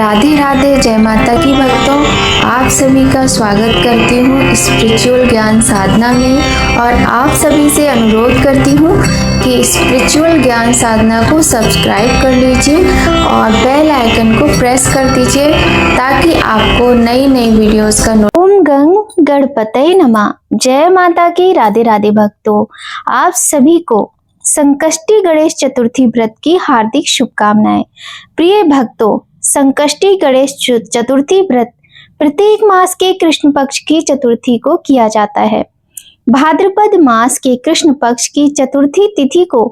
राधे राधे, जय माता की भक्तों। आप सभी का स्वागत करती हूँ स्पिरिचुअल ज्ञान साधना में और आप सभी से अनुरोध करती हूँ कि स्पिरिचुअल ज्ञान साधना को सब्सक्राइब कर लीजिए और बेल आइकन को प्रेस कर दीजिए ताकि आपको नई नई वीडियोस का ओम गंग गणपतये नमः। जय माता की राधे राधे भक्तों, आप सभी को संकष्टी गणेश चतुर्थी व्रत की हार्दिक शुभकामनाएं। प्रिय भक्तों, संकष्टी गणेश चतुर्थी व्रत प्रत्येक मास के कृष्ण पक्ष की चतुर्थी को किया जाता है। भाद्रपद मास के कृष्ण पक्ष की चतुर्थी तिथि को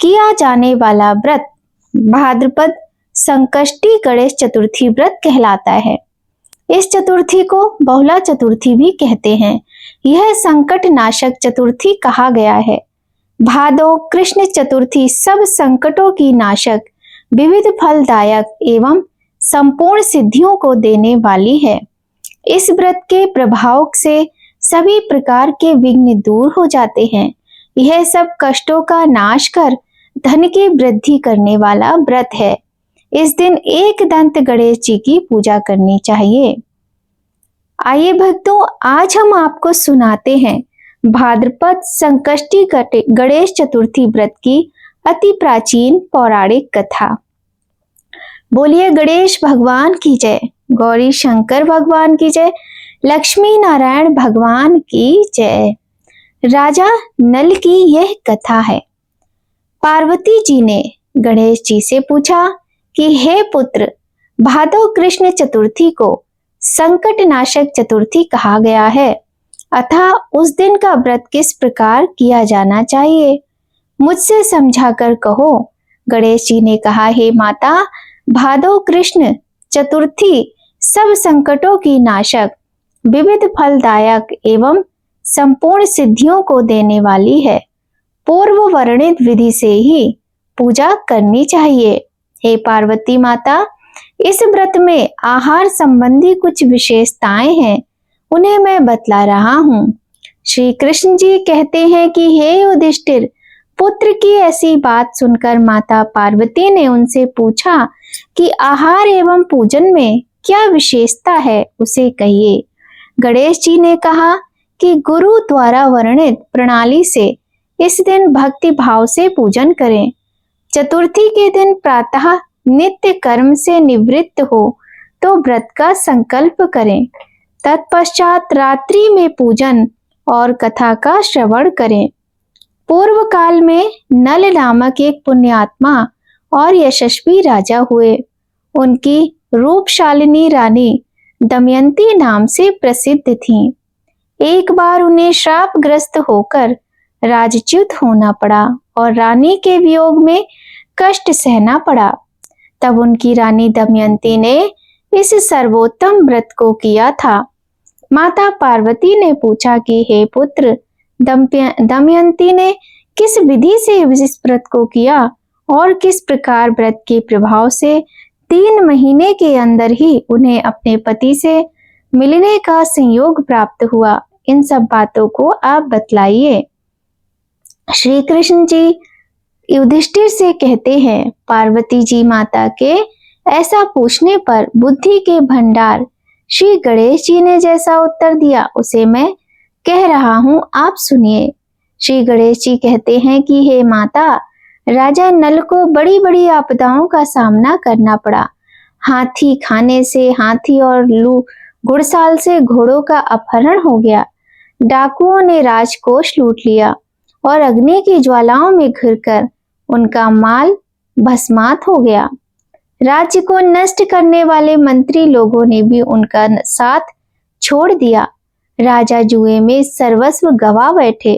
किया जाने वाला व्रत भाद्रपद संकष्टी गणेश चतुर्थी व्रत कहलाता है। इस चतुर्थी को बहुला चतुर्थी भी कहते हैं। यह संकट नाशक चतुर्थी कहा गया है। भादो कृष्ण चतुर्थी सब संकटों की नाशक, विविध फलदायक एवं संपूर्ण सिद्धियों को देने वाली है। इस व्रत के प्रभाव से सभी प्रकार के विघ्न दूर हो जाते हैं। यह सब कष्टों का नाश कर धन की वृद्धि करने वाला व्रत है। इस दिन एक दंत गणेश जी की पूजा करनी चाहिए। आइए भक्तों, आज हम आपको सुनाते हैं भाद्रपद संकष्टी गणेश चतुर्थी व्रत की अति प्राचीन पौराणिक कथा। बोलिए गणेश भगवान की जय, गौरी शंकर भगवान की जय, लक्ष्मी नारायण भगवान की जय। राजा नल की यह कथा है। पार्वती जी ने गणेश जी से पूछा कि हे पुत्र, भादो कृष्ण चतुर्थी को संकट नाशक चतुर्थी कहा गया है, अतः उस दिन का व्रत किस प्रकार किया जाना चाहिए, मुझसे समझा कर कहो। गणेश जी ने कहा, हे माता, भादो कृष्ण चतुर्थी सब संकटों की नाशक, विविध फलदायक एवं संपूर्ण सिद्धियों को देने वाली है। पूर्व वर्णित विधि से ही पूजा करनी चाहिए। हे पार्वती माता, इस व्रत में आहार संबंधी कुछ विशेषताएं हैं, उन्हें मैं बतला रहा हूँ। श्री कृष्ण जी कहते हैं कि हे युधिष्ठिर, पुत्र की ऐसी बात सुनकर माता पार्वती ने उनसे पूछा कि आहार एवं पूजन में क्या विशेषता है, उसे कहिए। गणेश जी ने कहा कि गुरु द्वारा वर्णित प्रणाली से इस दिन भक्ति भाव से पूजन करें। चतुर्थी के दिन प्रातः नित्य कर्म से निवृत्त हो तो व्रत का संकल्प करें। तत्पश्चात रात्रि में पूजन और कथा का श्रवण करें। पूर्व काल में नल नामक एक पुण्यात्मा और यशस्वी राजा हुए। उनकी रूपशालिनी रानी दमयंती नाम से प्रसिद्ध थीं। एक बार उन्हें श्रापग्रस्त होकर राजच्युत होना पड़ा और रानी के वियोग में कष्ट सहना पड़ा। तब उनकी रानी दमयंती ने इस सर्वोत्तम व्रत को किया था। माता पार्वती ने पूछा कि हे पुत्र, दमयंती ने किस विधि से इस व्रत को किया और किस प्रकार व्रत के प्रभाव से 3 महीने के अंदर ही उन्हें अपने पति से मिलने का संयोग प्राप्त हुआ, इन सब बातों को आप बतलाइए। श्री कृष्ण जी युधिष्ठिर से कहते हैं, पार्वती जी माता के ऐसा पूछने पर बुद्धि के भंडार श्री गणेश जी ने जैसा उत्तर दिया उसे मैं कह रहा हूँ, आप सुनिए। श्री गणेश जी कहते हैं कि हे माता, राजा नल को बड़ी बड़ी आपदाओं का सामना करना पड़ा। हाथी खाने से हाथी और घुड़साल से घोड़ों का अपहरण हो गया। डाकुओं ने राजकोष लूट लिया और अग्नि की ज्वालाओं में घिरकर उनका माल भस्मात हो गया। राज्य को नष्ट करने वाले मंत्री लोगों ने भी उनका साथ छोड़ दिया। राजा जुए में सर्वस्व गवा बैठे।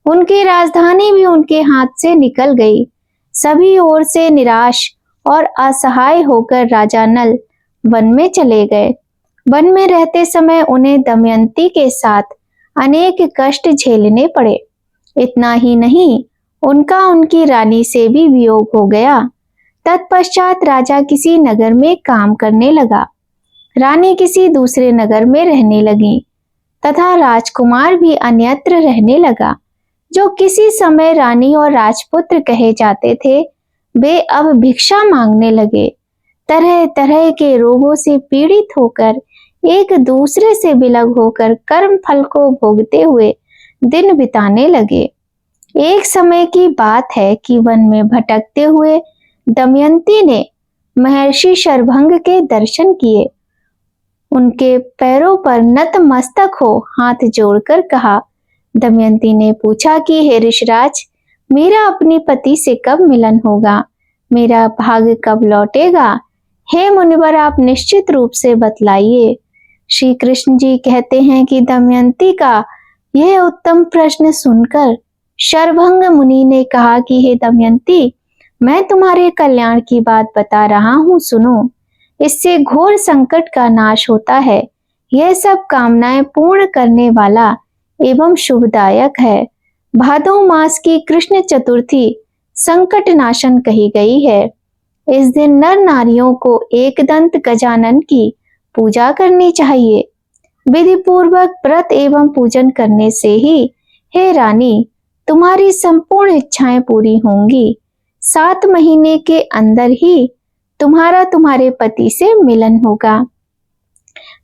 उनकी राजधानी भी उनके हाथ से निकल गई। सभी ओर से निराश और असहाय होकर राजा नल वन में चले गए। वन में रहते समय उन्हें दमयंती के साथ अनेक कष्ट झेलने पड़े। इतना ही नहीं, उनका उनकी रानी से भी वियोग हो गया। तत्पश्चात राजा किसी नगर में काम करने लगा, रानी किसी दूसरे नगर में रहने लगी तथा राजकुमार भी अन्यत्र रहने लगा। जो किसी समय रानी और राजपुत्र कहे जाते थे, वे अब भिक्षा मांगने लगे। तरह तरह के रोगों से पीड़ित होकर, एक दूसरे से बिलग होकर कर्म फल को भोगते हुए दिन बिताने लगे। एक समय की बात है कि वन में भटकते हुए दमयंती ने महर्षि शरभंग के दर्शन किए। उनके पैरों पर नतमस्तक हो हाथ जोड़कर कहा। दमयंती ने पूछा कि हे ऋषिराज, मेरा अपने पति से कब मिलन होगा? मेरा भाग्य कब लौटेगा? हे मुनिवर, आप निश्चित रूप से बतलाइए। श्री कृष्ण जी कहते हैं कि दमयंती का यह उत्तम प्रश्न सुनकर शरभंग मुनि ने कहा कि हे दमयंती, मैं तुम्हारे कल्याण की बात बता रहा हूँ, सुनो। इससे घोर संकट का नाश होता है। यह सब कामनाएं पूर्ण करने वाला एवं शुभदायक है। भादो मास की कृष्ण चतुर्थी संकट नाशन कही गई है। इस दिन नर नारियों को एकदंत गजानन की पूजा करनी चाहिए। विधि पूर्वक व्रत एवं पूजन करने से ही हे रानी, तुम्हारी संपूर्ण इच्छाएं पूरी होंगी। 7 महीने के अंदर ही तुम्हारा तुम्हारे पति से मिलन होगा।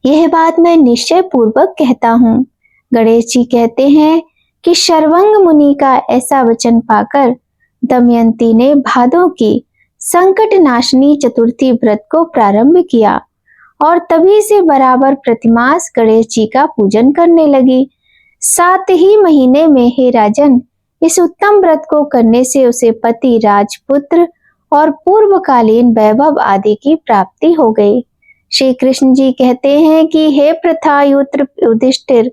यह बात मैं निश्चय पूर्वक कहता हूँ। गणेश जी कहते हैं कि शरभंग मुनि का ऐसा वचन पाकर दमयंती ने भादों की संकट नाशनी चतुर्थी व्रत को प्रारंभ किया और तभी से बराबर प्रतिमास गणेश जी का पूजन करने लगी। 7 ही महीने में हे राजन, इस उत्तम व्रत को करने से उसे पति, राजपुत्र और पूर्वकालीन वैभव आदि की प्राप्ति हो गई। श्री कृष्ण जी कहते हैं कि हे प्रथायुत्र युधिष्ठिर,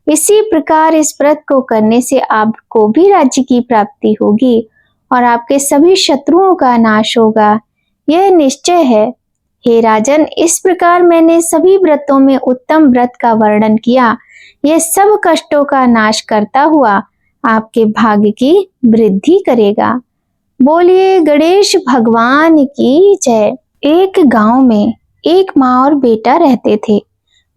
इसी प्रकार इस व्रत को करने से आपको भी राज्य की प्राप्ति होगी और आपके सभी शत्रुओं का नाश होगा, यह निश्चय है। हे राजन, इस प्रकार मैंने सभी व्रतों में उत्तम व्रत का वर्णन किया। यह सब कष्टों का नाश करता हुआ आपके भाग्य की वृद्धि करेगा। बोलिए गणेश भगवान की जय। एक गांव में एक माँ और बेटा रहते थे।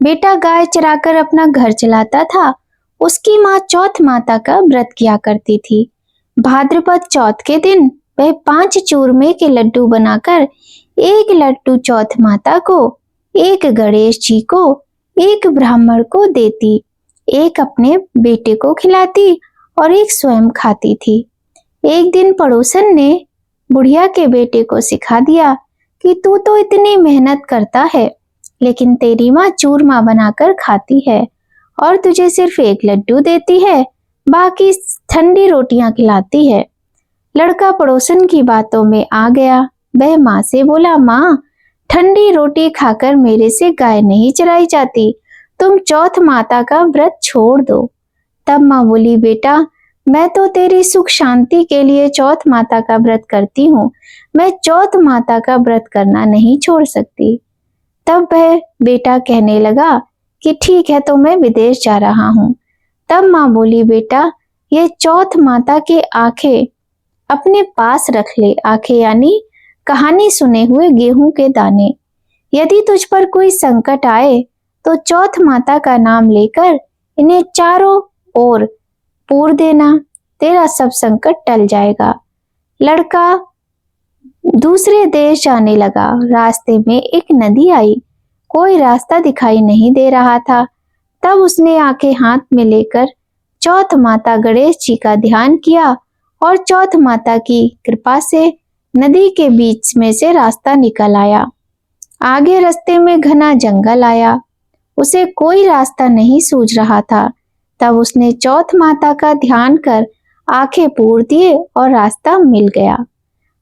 बेटा गाय चराकर अपना घर चलाता था। उसकी माँ चौथ माता का व्रत किया करती थी। भाद्रपद चौथ के दिन वह 5 चूरमे के लड्डू बनाकर, एक लड्डू चौथ माता को, एक गणेश जी को, एक ब्राह्मण को देती, एक अपने बेटे को खिलाती और एक स्वयं खाती थी। एक दिन पड़ोसन ने बुढ़िया के बेटे को सिखा दिया कि तू तो इतनी मेहनत करता है, लेकिन तेरी माँ चूरमा बनाकर खाती है और तुझे सिर्फ एक लड्डू देती है, बाकी ठंडी रोटियां खिलाती है। लड़का पड़ोसन की बातों में आ गया। वह माँ से बोला, माँ, ठंडी रोटी खाकर मेरे से गाय नहीं चराई जाती, तुम चौथ माता का व्रत छोड़ दो। तब माँ बोली, बेटा, मैं तो तेरी सुख शांति के लिए चौथ माता का व्रत करती हूँ, मैं चौथ माता का व्रत करना नहीं छोड़ सकती। तब वह बेटा कहने लगा कि ठीक है, तो मैं विदेश जा रहा हूँ। तब माँ बोली, बेटा, ये चौथ माता के आंखें अपने पास रख ले। आंखें यानी कहानी सुने हुए गेहूं के दाने। यदि तुझ पर कोई संकट आए तो चौथ माता का नाम लेकर इन्हें चारों ओर पूर देना, तेरा सब संकट टल जाएगा। लड़का दूसरे देश जाने लगा। रास्ते में एक नदी आई। कोई रास्ता दिखाई नहीं दे रहा था। तब उसने आंखें हाथ में लेकर चौथ माता गणेश जी का ध्यान किया और चौथ माता की कृपा से नदी के बीच में से रास्ता निकल आया। आगे रास्ते में घना जंगल आया। उसे कोई रास्ता नहीं सूझ रहा था। तब उसने चौथ माता का ध्यान कर आंखें पूर दिए और रास्ता मिल गया।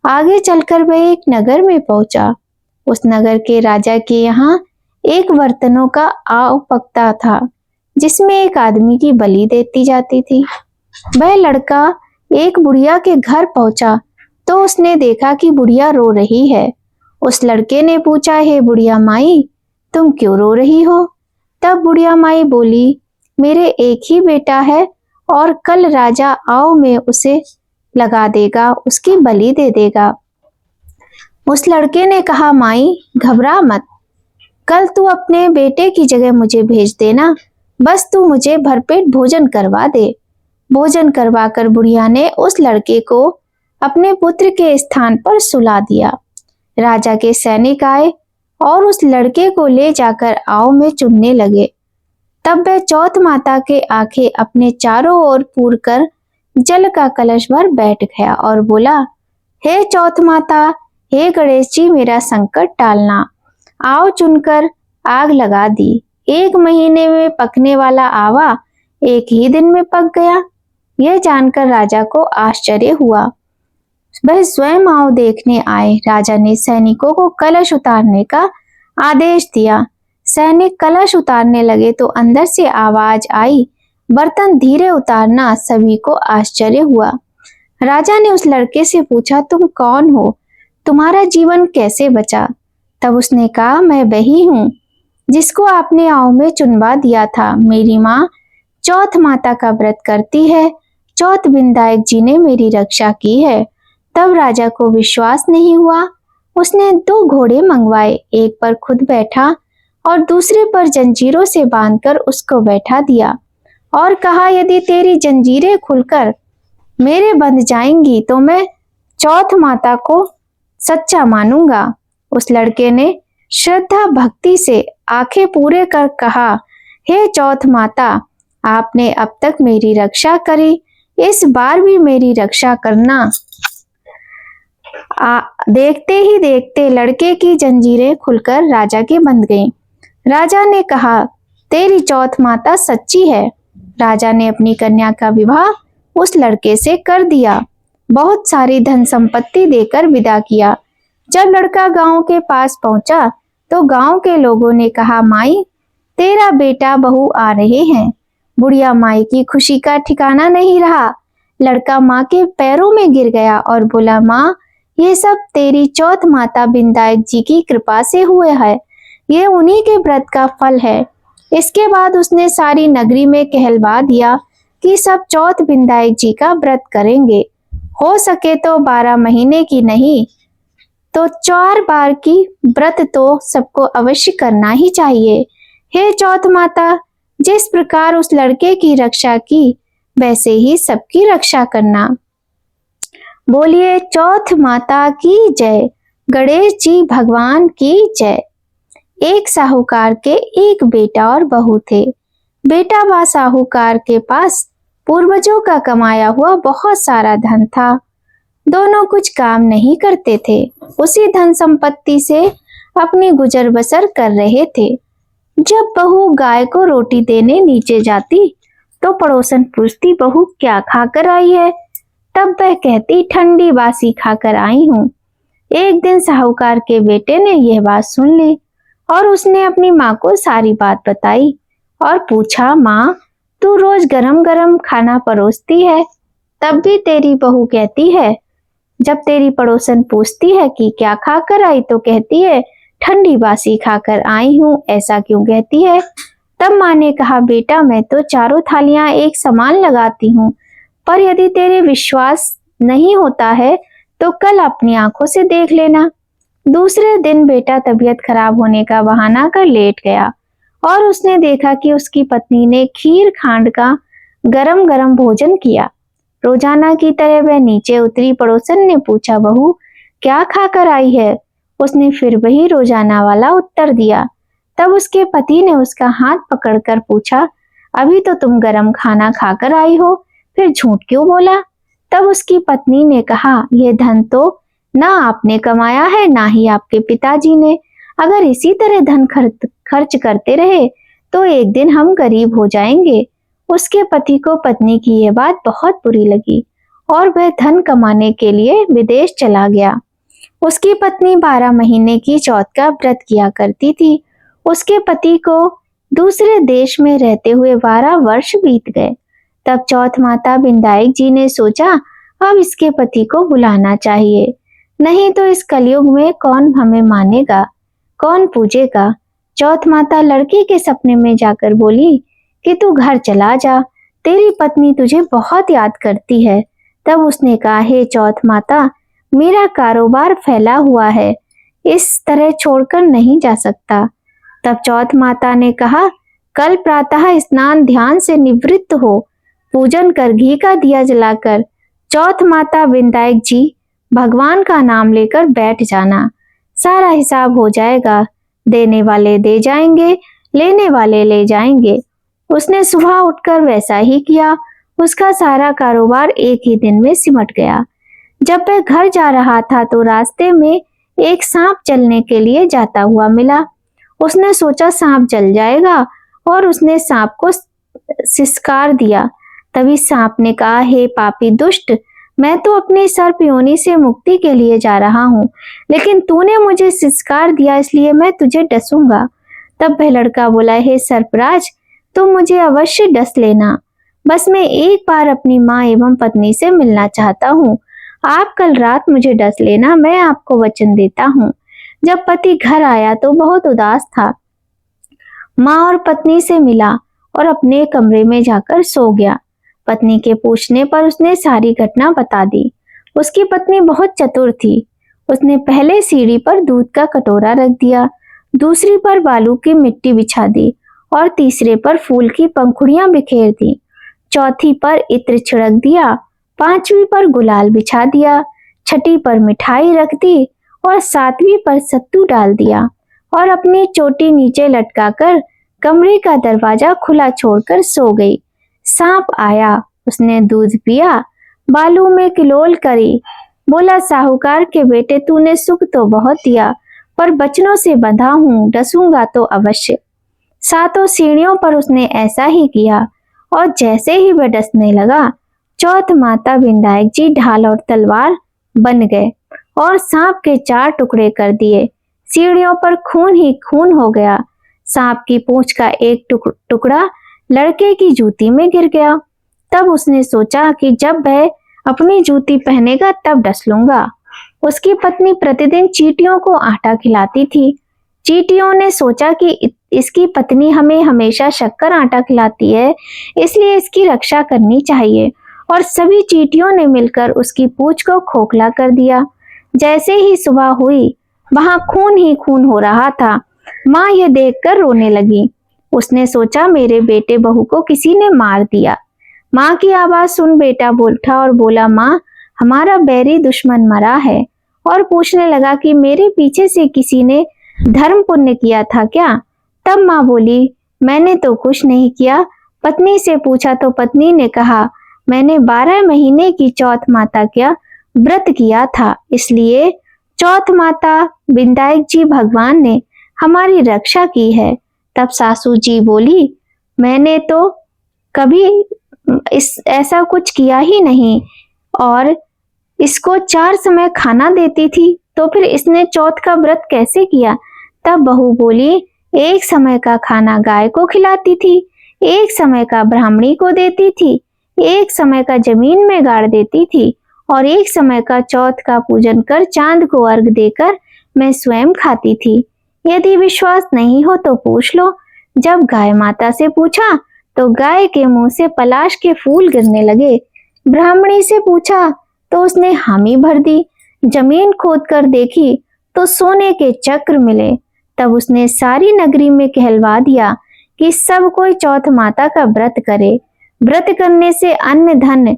आगे चलकर वह एक नगर में पहुंचा। उस नगर के राजा के यहाँ एक बर्तनों का आव पकता था, जिसमें एक आदमी की बलि देती जाती थी। वह लड़का एक बुढ़िया के घर पहुंचा तो उसने देखा कि बुढ़िया रो रही है। उस लड़के ने पूछा, हे बुढ़िया माई, तुम क्यों रो रही हो? तब बुढ़िया माई बोली, मेरे एक ही बेटा है और कल राजा आव में उसे लगा देगा, उसकी बलि दे देगा। उस लड़के ने कहा, माई घबरा मत, कल तू अपने बेटे की जगह मुझे भेज देना, बस तू मुझे भरपेट भोजन करवा दे। भोजन करवाकर बुढ़िया ने उस लड़के को अपने पुत्र के स्थान पर सुला दिया। राजा के सैनिक आए और उस लड़के को ले जाकर आव में चुनने लगे। तब वह चौथ माता के आंखें अपने चारों ओर पूर कर जल का कलश भर बैठ गया और बोला, हे चौथ माता, हे गणेश जी, मेरा संकट टालना। आव चुनकर आग लगा दी। 1 महीने में पकने वाला आवा 1 ही दिन में पक गया। यह जानकर राजा को आश्चर्य हुआ। वह स्वयं आव देखने आए। राजा ने सैनिकों को कलश उतारने का आदेश दिया। सैनिक कलश उतारने लगे तो अंदर से आवाज आई, बर्तन धीरे उतारना। सभी को आश्चर्य हुआ। राजा ने उस लड़के से पूछा, तुम कौन हो? तुम्हारा जीवन कैसे बचा? तब उसने कहा, मैं वही हूँ जिसको आपने आव में चुनवा दिया था। मेरी माँ चौथ माता का व्रत करती है। चौथ विधायक जी ने मेरी रक्षा की है। तब राजा को विश्वास नहीं हुआ। उसने 2 घोड़े मंगवाए। एक पर खुद बैठा और दूसरे पर जंजीरों से बांधकर उसको बैठा दिया और कहा, यदि तेरी जंजीरें खुलकर मेरे बंध जाएंगी तो मैं चौथ माता को सच्चा मानूंगा। उस लड़के ने श्रद्धा भक्ति से आंखें पूरे कर कहा, हे चौथ माता, आपने अब तक मेरी रक्षा करी, इस बार भी मेरी रक्षा करना। देखते ही देखते लड़के की जंजीरें खुलकर राजा के बंध गईं। राजा ने कहा, तेरी चौथ माता सच्ची है। राजा ने अपनी कन्या का विवाह उस लड़के से कर दिया। बहुत सारी धन संपत्ति देकर विदा किया। जब लड़का गांव के पास पहुंचा तो गांव के लोगों ने कहा, माई, तेरा बेटा बहू आ रहे हैं। बुढ़िया माई की खुशी का ठिकाना नहीं रहा। लड़का माँ के पैरों में गिर गया और बोला, माँ, ये सब तेरी चौथ माता विधायक जी की कृपा से हुए है। ये उन्हीं के व्रत का फल है। इसके बाद उसने सारी नगरी में कहलवा दिया कि सब चौथ विधायक जी का व्रत करेंगे। हो सके तो 12 महीने की नहीं तो 4 बार की व्रत तो सबको अवश्य करना ही चाहिए। हे चौथ माता, जिस प्रकार उस लड़के की रक्षा की वैसे ही सबकी रक्षा करना। बोलिए चौथ माता की जय, गणेश जी भगवान की जय। एक साहूकार के एक बेटा और बहू थे। बेटा व साहूकार के पास पूर्वजों का कमाया हुआ बहुत सारा धन था। दोनों कुछ काम नहीं करते थे। उसी धन संपत्ति से अपनी गुजर बसर कर रहे थे। जब बहू गाय को रोटी देने नीचे जाती तो पड़ोसन पूछती, बहू क्या खाकर आई है? तब वह कहती, ठंडी बासी खाकर आई हूँ। एक दिन साहूकार के बेटे ने यह बात सुन ली और उसने अपनी माँ को सारी बात बताई और पूछा, माँ, तू रोज गरम गरम खाना परोसती है, तब भी तेरी बहू कहती है, जब तेरी पड़ोसन पूछती है कि क्या खाकर आई तो कहती है, ठंडी बासी खाकर आई हूँ। ऐसा क्यों कहती है? तब माँ ने कहा, बेटा, मैं तो चारों थालियां एक समान लगाती हूँ, पर यदि तेरे विश्वास नहीं होता है तो कल अपनी आंखों से देख लेना। दूसरे दिन बेटा तबीयत खराब होने का बहाना कर लेट गया और उसने देखा कि उसकी पत्नी ने खीर खांड का गरम गरम भोजन किया। रोजाना की तरह वह नीचे उतरी। पड़ोसन ने पूछा, बहू क्या खाकर आई है? उसने फिर वही रोजाना वाला उत्तर दिया। तब उसके पति ने उसका हाथ पकड़कर पूछा, अभी तो तुम गरम खाना खाकर आई हो, फिर झूठ क्यों बोला? तब उसकी पत्नी ने कहा, यह धन तो ना आपने कमाया है ना ही आपके पिताजी ने। अगर इसी तरह धन खर्च करते रहे तो एक दिन हम गरीब हो जाएंगे। उसके पति को पत्नी की यह बात बहुत बुरी लगी और वह धन कमाने के लिए विदेश चला गया। उसकी पत्नी 12 महीने की चौथ का व्रत किया करती थी। उसके पति को दूसरे देश में रहते हुए 12 वर्ष बीत गए। तब चौथ माता विधायक जी ने सोचा, अब इसके पति को बुलाना चाहिए, नहीं तो इस कलयुग में कौन हमें मानेगा, कौन पूजेगा। चौथ माता लड़की के सपने में जाकर बोली कि तू घर चला जा, तेरी पत्नी तुझे बहुत याद करती है। तब उसने कहा, हे चौथ माता, मेरा कारोबार फैला हुआ है, इस तरह छोड़कर नहीं जा सकता। तब चौथ माता ने कहा, कल प्रातः स्नान ध्यान से निवृत्त हो, पूजन कर घी का दिया जलाकर चौथ माता विधायक जी भगवान का नाम लेकर बैठ जाना। सारा हिसाब हो जाएगा, देने वाले दे जाएंगे, लेने वाले ले जाएंगे। उसने सुबह उठकर वैसा ही किया। उसका सारा कारोबार एक ही दिन में सिमट गया। जब वह घर जा रहा था तो रास्ते में एक सांप चलने के लिए जाता हुआ मिला। उसने सोचा सांप जल जाएगा और उसने सांप को सिसकार दिया। तभी सांप ने कहा, हे पापी दुष्ट, मैं तो अपनी सर्प योनि से मुक्ति के लिए जा रहा हूँ, लेकिन तूने मुझे सिसकार दिया, इसलिए मैं तुझे डसूंगा। तब वह लड़का बोला, हे सर्पराज, तुम मुझे अवश्य डस लेना। बस मैं एक बार अपनी माँ एवं पत्नी से मिलना चाहता हूँ। आप कल रात मुझे डस लेना, मैं आपको वचन देता हूँ। जब पति घर आया तो बहुत उदास था। माँ और पत्नी से मिला और अपने कमरे में जाकर सो गया। पत्नी के पूछने पर उसने सारी घटना बता दी। उसकी पत्नी बहुत चतुर थी। उसने पहले सीढ़ी पर दूध का कटोरा रख दिया, दूसरी पर बालू की मिट्टी बिछा दी और तीसरे पर फूल की पंखुड़ियां बिखेर दी। चौथी पर इत्र छिड़क दिया, पांचवी पर गुलाल बिछा दिया, छठी पर मिठाई रख दी और सातवीं पर सत्तू डाल दिया और अपनी चोटी नीचे लटकाकर कमरे का दरवाजा खुला छोड़कर सो गई। सांप आया, उसने दूध पिया, बालू में किलोल करी, बोला, साहूकार के बेटे, तूने सुख तो बहुत दिया, पर बचनों से बंधा हूँ, डसूंगा तो अवश्य। सातों सीढ़ियों पर उसने ऐसा ही किया और जैसे ही वह डसने लगा, चौथ माता विंदायक जी ढाल और तलवार बन गए और सांप के 4 टुकड़े कर दिए। सीढ़ियों पर खून ही खून हो गया। सांप की पूंछ का एक टुकड़ा लड़के की जूती में गिर गया। तब उसने सोचा कि जब वह अपनी जूती पहनेगा तब डस लूंगा। उसकी पत्नी प्रतिदिन चींटियों को आटा खिलाती थी। चींटियों ने सोचा कि इसकी पत्नी हमें हमेशा शक्कर आटा खिलाती है, इसलिए इसकी रक्षा करनी चाहिए, और सभी चींटियों ने मिलकर उसकी पूंछ को खोखला कर दिया। जैसे ही सुबह हुई, वहां खून ही खून हो रहा था। माँ ये देखकर रोने लगी। उसने सोचा, मेरे बेटे बहू को किसी ने मार दिया। माँ की आवाज सुन बेटा उठा और बोला, माँ, हमारा बैरी दुश्मन मरा है। और पूछने लगा कि मेरे पीछे से किसी ने धर्म पुण्य किया था क्या? तब माँ बोली, मैंने तो कुछ नहीं किया। पत्नी से पूछा तो पत्नी ने कहा, मैंने 12 महीने की चौथ माता का व्रत किया था, इसलिए चौथ माता विंदायक जी भगवान ने हमारी रक्षा की है। तब सासू जी बोली, मैंने तो कभी ऐसा कुछ किया ही नहीं, और इसको 4 समय खाना देती थी, तो फिर इसने चौथ का व्रत कैसे किया? तब बहू बोली, एक समय का खाना गाय को खिलाती थी, एक समय का ब्राह्मणी को देती थी, एक समय का जमीन में गाड़ देती थी, और एक समय का चौथ का पूजन कर चांद को अर्घ देकर मैं स्वयं खाती थी। यदि विश्वास नहीं हो तो पूछ लो। जब गाय माता से पूछा तो गाय के मुंह से पलाश के फूल गिरने लगे। ब्राह्मणी से पूछा तो उसने हामी भर दी। जमीन खोद कर देखी तो सोने के चक्र मिले। तब उसने सारी नगरी में कहलवा दिया कि सब कोई चौथ माता का व्रत करे। व्रत करने से अन्न धन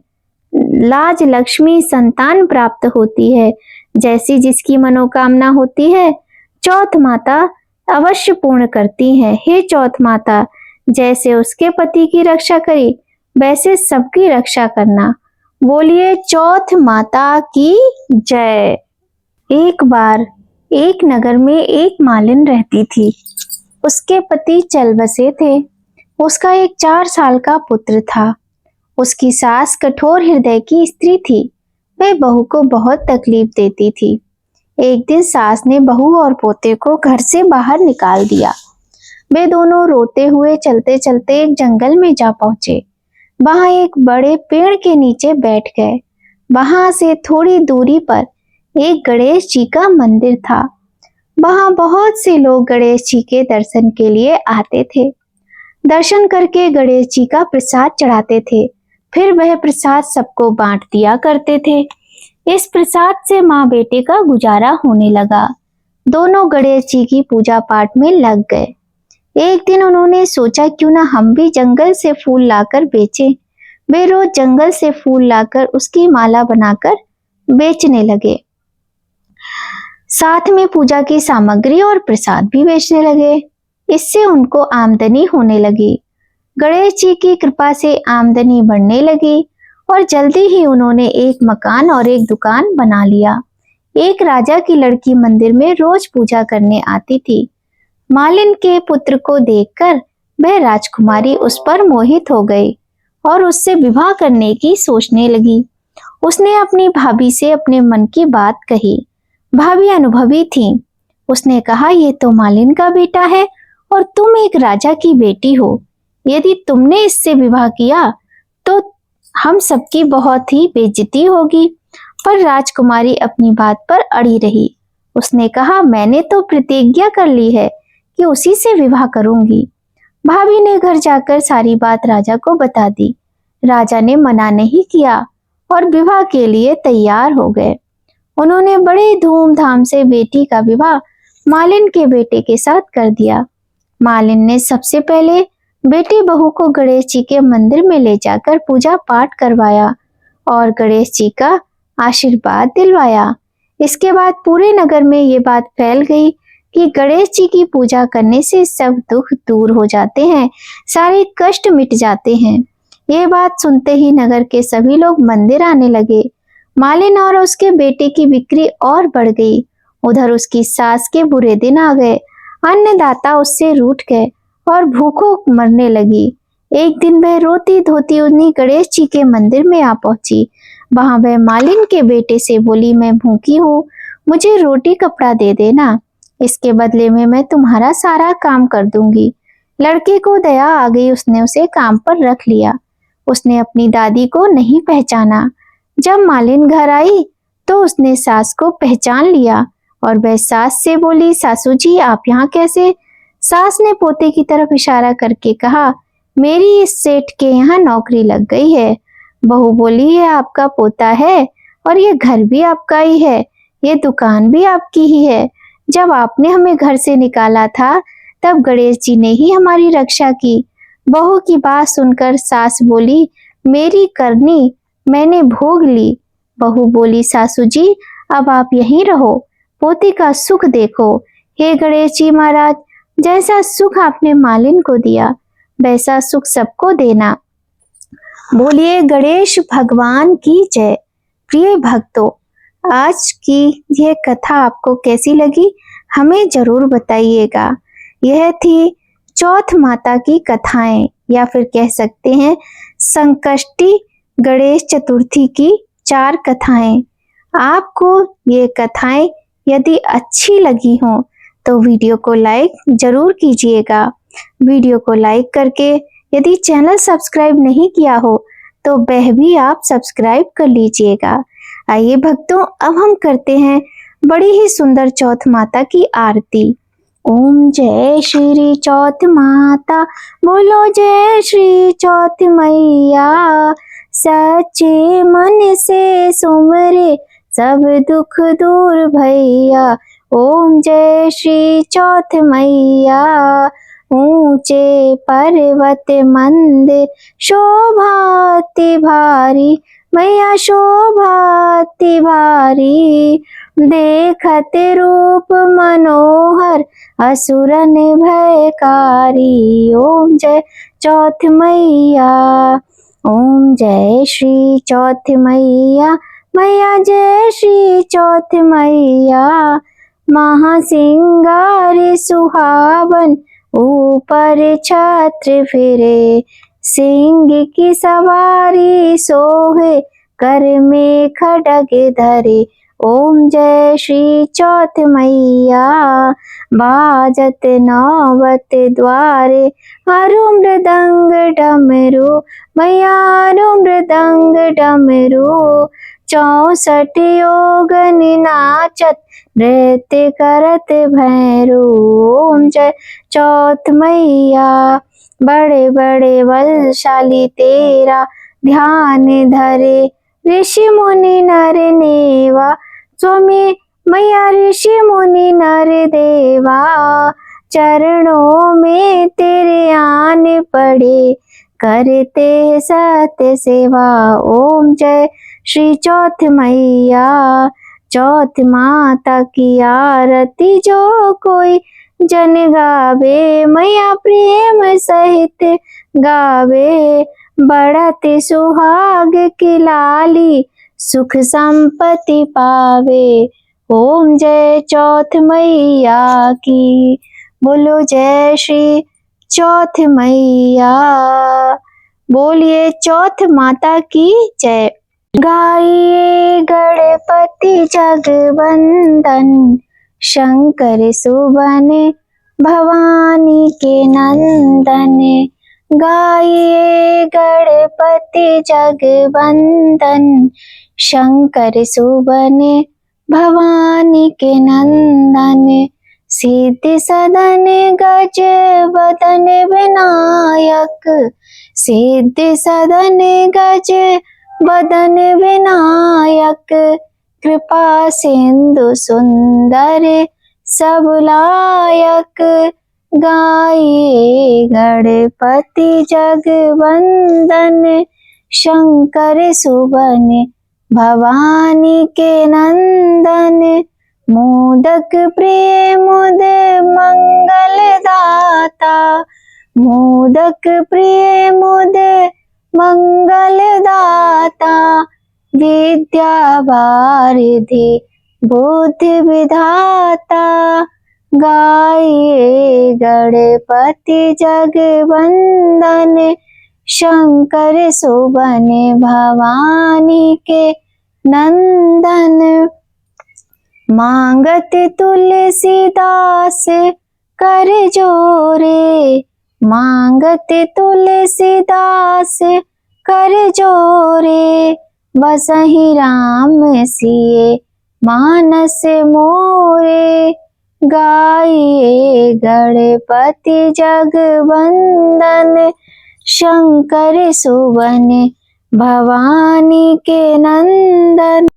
लाज लक्ष्मी संतान प्राप्त होती है। जैसी जिसकी मनोकामना होती है, चौथ माता अवश्य पूर्ण करती है। हे चौथ माता, जैसे उसके पति की रक्षा करी, वैसे सबकी रक्षा करना। बोलिए चौथ माता की जय। एक बार एक नगर में एक मालिन रहती थी। उसके पति चल बसे थे। उसका एक 4 साल का पुत्र था। उसकी सास कठोर हृदय की स्त्री थी। वह बहू को बहुत तकलीफ देती थी। एक दिन सास ने बहू और पोते को घर से बाहर निकाल दिया। वे दोनों रोते हुए चलते चलते एक जंगल में जा पहुंचे। वहां एक बड़े पेड़ के नीचे बैठ गए। वहां से थोड़ी दूरी पर एक गणेश जी का मंदिर था। वहां बहुत से लोग गणेश जी के दर्शन के लिए आते थे। दर्शन करके गणेश जी का प्रसाद चढ़ाते थे। फिर वह प्रसाद सबको बांट दिया करते थे। इस प्रसाद से माँ बेटे का गुजारा होने लगा। दोनों गणेश जी की पूजा पाठ में लग गए। एक दिन उन्होंने सोचा, क्यों ना हम भी जंगल से फूल लाकर बेचें। वे रोज जंगल से फूल लाकर उसकी माला बनाकर बेचने लगे। साथ में पूजा की सामग्री और प्रसाद भी बेचने लगे। इससे उनको आमदनी होने लगी। गणेश जी की कृपा से आमदनी बढ़ने लगी और जल्दी ही उन्होंने एक मकान और एक दुकान बना लिया। एक राजा की लड़की मंदिर में रोज पूजा करने आती थी। मालिन के पुत्र को देखकर वह राजकुमारी उस पर मोहित हो गई और उससे विवाह करने की सोचने लगी। उसने अपनी भाभी से अपने मन की बात कही। भाभी अनुभवी थी। उसने कहा, ये तो मालिन का बेटा है और तुम एक राजा की बेटी हो। यदि तुमने इससे विवाह किया तो हम सबकी बहुत ही बेइज्जती होगी। पर राजकुमारी अपनी बात पर अड़ी रही। उसने कहा, मैंने तो प्रतिज्ञा कर ली है कि उसी से विवाह करूंगी। भाभी ने घर जाकर सारी बात राजा को बता दी। राजा ने मना नहीं किया और विवाह के लिए तैयार हो गए। उन्होंने बड़े धूमधाम से बेटी का विवाह मालिन के बेटे के साथ कर दिया। मालिन ने सबसे पहले बेटी बहू को गणेश जी के मंदिर में ले जाकर पूजा पाठ करवाया और गणेश जी का आशीर्वाद दिलवाया। इसके बाद पूरे नगर में ये बात फैल गई कि गणेश जी की पूजा करने से सब दुख दूर हो जाते हैं, सारे कष्ट मिट जाते हैं। ये बात सुनते ही नगर के सभी लोग मंदिर आने लगे। मालिन और उसके बेटे की बिक्री और बढ़ गई। उधर उसकी सास के बुरे दिन आ गए। अन्नदाता उससे रूठ गए और भूखों मरने लगी। एक दिन वह रोती धोती उन्हीं गणेश जी के मंदिर में आ पहुंची। वहां वह मालिन के बेटे से बोली, मैं भूखी हूँ, मुझे रोटी कपड़ा दे देना, इसके बदले में मैं तुम्हारा सारा काम कर दूंगी। लड़के को दया आ गई। उसने उसे काम पर रख लिया। उसने अपनी दादी को नहीं पहचाना। जब मालिन घर आई तो उसने सास को पहचान लिया और वह सास से बोली, सासू जी आप यहाँ कैसे? सास ने पोते की तरफ इशारा करके कहा, मेरी इस सेठ के यहाँ नौकरी लग गई है। बहू बोली, ये आपका पोता है और ये घर भी आपका ही है, ये दुकान भी आपकी ही है। जब आपने हमें घर से निकाला था तब गणेश जी ने ही हमारी रक्षा की। बहू की बात सुनकर सास बोली, मेरी करनी मैंने भोग ली। बहू बोली, सासू जी अब आप यहीं रहो, पोते का सुख देखो। हे गणेश जी महाराज, जैसा सुख आपने मालिन को दिया वैसा सुख सबको देना। बोलिए गणेश भगवान की जय। प्रिय भक्तों, आज की यह कथा आपको कैसी लगी हमें जरूर बताइएगा। यह थी चौथ माता की कथाएं या फिर कह सकते हैं संकष्टी गणेश चतुर्थी की 4 कथाएं। आपको ये कथाएं यदि अच्छी लगी हो तो वीडियो को लाइक जरूर कीजिएगा। वीडियो को लाइक करके यदि चैनल सब्सक्राइब नहीं किया हो तो वह भी आप सब्सक्राइब कर लीजिएगा। आइए भक्तों, अब हम करते हैं बड़ी ही सुंदर चौथ माता की आरती। ओम जय श्री चौथ माता, बोलो जय श्री चौथ मैया। सच्चे मन से सुमरे सब दुख दूर भैया। ओम जय श्री चौथ मैया। ऊंचे पर्वत मंदिर शोभाति भारी, मैया शोभाति भारी। देखत रूप मनोहर असुरन भयकारी। ओम जय चौथ मैया। ओम जय श्री चौथ मैया। मैया जय श्री चौथ मैया। महासिंगार सुहावन ऊपर छत्र फिरे। सिंह की सवारी सोहे कर में खड्ग धरे। ओम जय श्री चौथ मैया। बाजत नौबत द्वारे हरु मृदंग डमरू। मैया हरु मृदंग डमरू। 64 योगन नाचत नृत्य करत भैरू। ओम जय चौथ मैया। बड़े बड़े बलशाली तेरा ध्यान धरे। ऋषि मुनि नर नेवा। स्वामी मैया ऋषि मुनि नर देवा। चरणों में तेरे आन पड़े करते सत्य सेवा। ओम जय श्री चौथ मैया। चौथ माता की आरती जो कोई जन गावे, मैया प्रेम सहित गावे। बढ़त सुहाग की लाली सुख संपत्ति पावे। ओम जय चौथ मैया की, बोलो जय श्री चौथ मैया। बोलिए चौथ माता की जय। गाइए गणपति जगवंदन, शंकर सुबन भवानी के नंदन। गाइए गणपति जगवंदन, शंकर सुबन भवानी के नंदन। सिद्धि सदन गज बदन विनायक, सिद्धि सदन गज बदन विनायक। कृपा सिंधु सुंदर सब लायक। गाइए गणपति जगवंदन, शंकर सुबन भवानी के नंदन। मोदक प्रिय मुद मंगल दाता, मोदक प्रिय मुद मंगल दाता। विद्या वारिधि बुद्धि विधाता। गाइए गणपति जगवंदन, शंकर सुबन भवानी के नंदन। मांगत तुलसीदास कर जोरे, मांगत तुलसीदास कर जोरे। बसहि राम सिए मानस मोरे। गाइए गणपति जगवंदन, शंकर सुबन भवानी के नंदन।